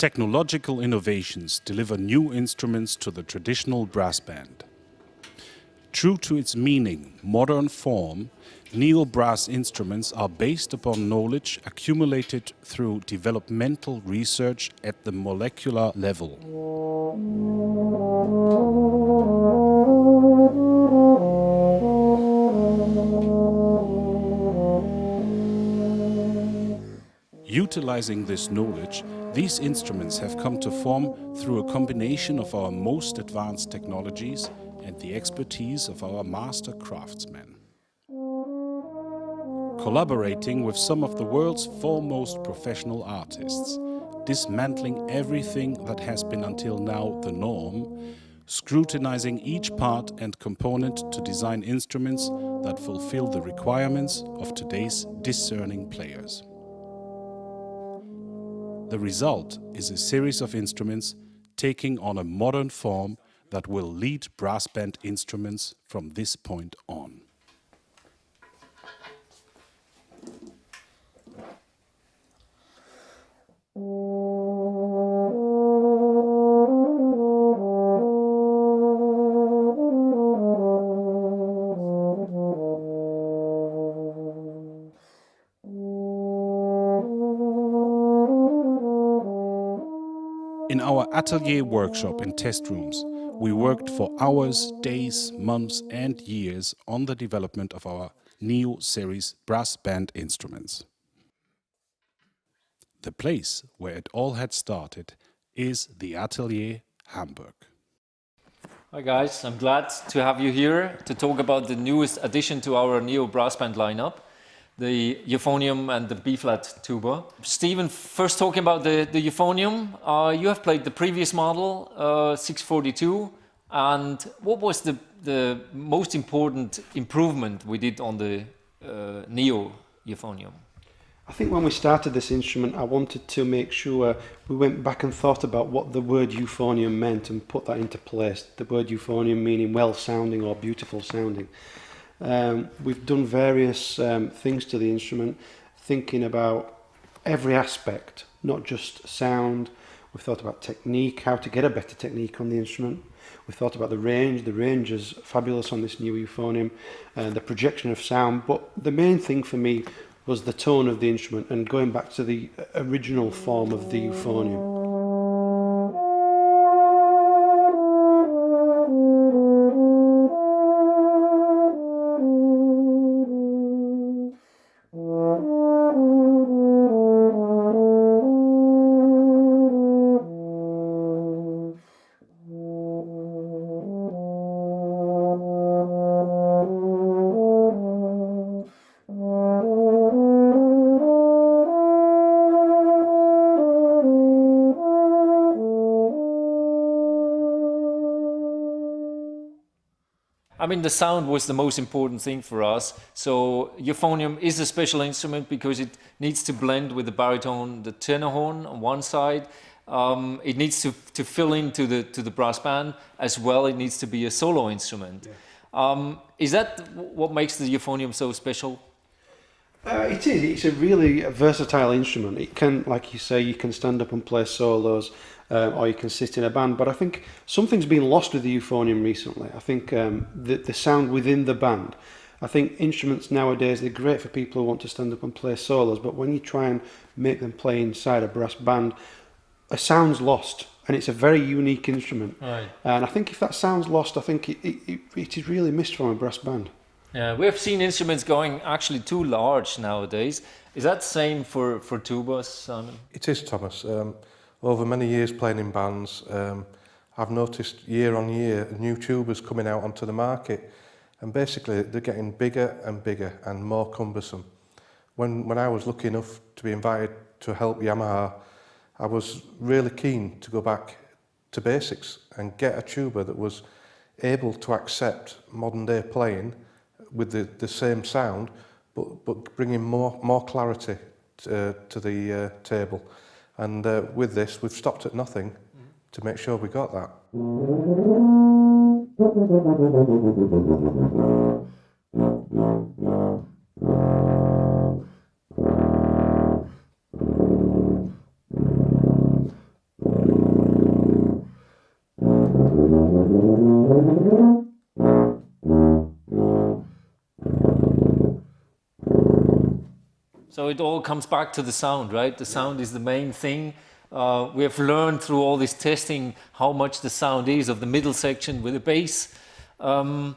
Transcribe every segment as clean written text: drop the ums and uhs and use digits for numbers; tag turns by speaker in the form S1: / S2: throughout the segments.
S1: Technological innovations deliver new instruments to the traditional brass band. True to its meaning, modern form, neo-brass instruments are based upon knowledge accumulated through developmental research at the molecular level. Utilizing this knowledge, these instruments have come to form through a combination of our most advanced technologies and the expertise of our master craftsmen. Collaborating with some of the world's foremost professional artists, dismantling everything that has been until now the norm, scrutinizing each part and component to design instruments that fulfill the requirements of today's discerning players. The result is a series of instruments taking on a modern form that will lead brass band instruments from this point on. In our atelier workshop and test rooms, we worked for hours, days, months and years on the development of our Neo series brass band instruments. The place where it all had started is the Atelier Hamburg.
S2: Hi guys, I'm glad to have you here to talk about the newest addition to our Neo brass band lineup, the Euphonium and the B-flat tuba. Steven, first talking about the Euphonium, you have played the previous model, 642, and what was the most important improvement we did on the Neo Euphonium?
S3: I think when we started this instrument, I wanted to make sure we went back and thought about what the word euphonium meant and put that into place. The word euphonium meaning well-sounding or beautiful sounding. We've done various things to the instrument, thinking about every aspect, not just sound. We've thought about technique, how to get a better technique on the instrument. We've thought about the range. The range is fabulous on this new euphonium, and the projection of sound. But the main thing for me was the tone of the instrument and going back to the original form of the euphonium.
S2: I mean, the sound was the most important thing for us. So euphonium is a special instrument because it needs to blend with the baritone, the tenor horn on one side. It needs to fill into the brass band as well. It needs to be a solo instrument. Yeah. Is that what makes the euphonium so special?
S3: It is. It's a really versatile instrument. It can, like you say, you can stand up and play solos, or you can sit in a band. But I think something's been lost with the euphonium recently. I think the sound within the band. I think instruments nowadays, they're great for people who want to stand up and play solos, but when you try and make them play inside a brass band, a sound's lost. And it's a very unique instrument. Right. And I think if that sound's lost, I think it is really missed from a brass band.
S2: Yeah, we have seen instruments going actually too large nowadays. Is that same for tubas, Simon?
S4: It is, Thomas. Over many years playing in bands, I've noticed year on year new tubas coming out onto the market, and basically they're getting bigger and bigger and more cumbersome. When I was lucky enough to be invited to help Yamaha, I was really keen to go back to basics and get a tuba that was able to accept modern day playing with the same sound, but bringing more clarity to the table. And with this, we've stopped at nothing to make sure we got that.
S2: So it all comes back to the sound, right? The sound is the main thing. We have learned through all this testing how much the sound is of the middle section with the bass. And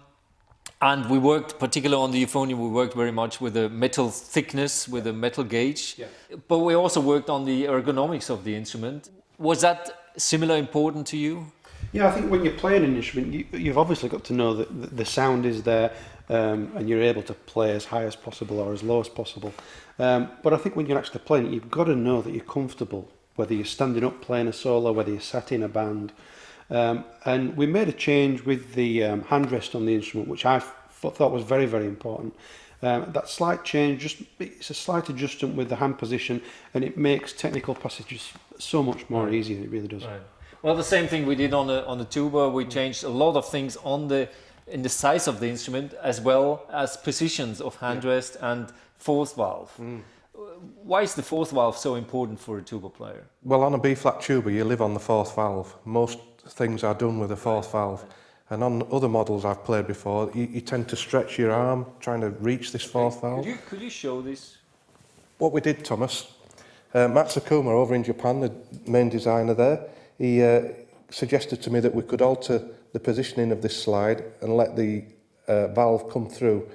S2: we worked, particularly on the euphonium, we worked very much with the metal thickness, with the metal gauge.
S3: Yeah.
S2: But we also worked on the ergonomics of the instrument. Was that similar important to you?
S3: Yeah, I think when you're playing an instrument, you've obviously got to know that the sound is there, and you're able to play as high as possible or as low as possible. But I think when you're actually playing it, you've got to know that you're comfortable, whether you're standing up playing a solo, whether you're sat in a band. And we made a change with the handrest on the instrument, which I thought was very, very important. That slight change, it's a slight adjustment with the hand position, and it makes technical passages so much more easy. It really does.
S2: Right. Well, the same thing we did on the tuba. We changed a lot of things in the size of the instrument, as well as positions of handrest and fourth valve. Why is the fourth valve so important for a tuba player?
S4: Well, on a B-flat tuba, you live on the fourth valve. Most things are done with a fourth valve. And on other models I've played before, you tend to stretch your arm trying to reach this fourth valve.
S2: Could you show this?
S4: What we did, Thomas, Matsukuma over in Japan, the main designer there, he suggested to me that we could alter the positioning of this slide and let the valve come through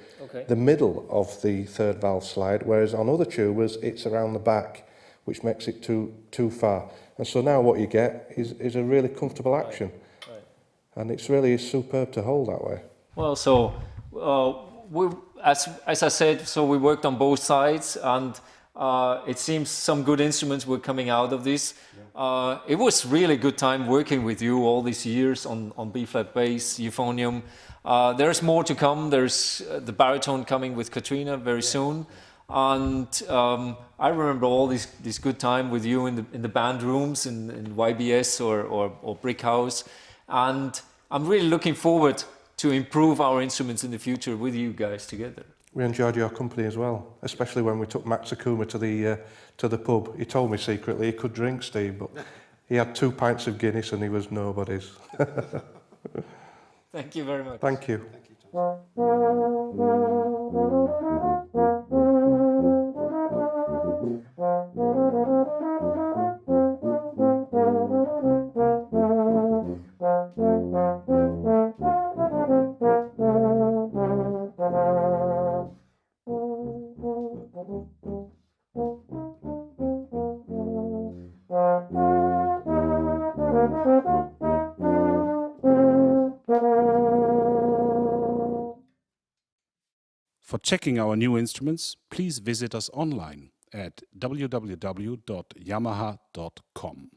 S4: the middle of the third valve slide, whereas on other tubas it's around the back, which makes it too far. And so now what you get is a really comfortable action. Right. And it's really superb to hold that way. Well,
S2: so as I said, so we worked on both sides, and it seems some good instruments were coming out of this. It was really good time working with you all these years on B-flat bass, euphonium. There's more to come. There's the baritone coming with Katrina very soon. And I remember all this good time with you in the band rooms in YBS or Brick House. And I'm really looking forward to improve our instruments in the future with you guys together.
S4: We enjoyed your company as well, especially when we took Matsukuma to the pub. He told me secretly he could drink, Steve, but he had 2 pints of Guinness and he was nobody's.
S2: Thank you very much.
S4: Thank you.
S1: For checking our new instruments, please visit us online at www.yamaha.com.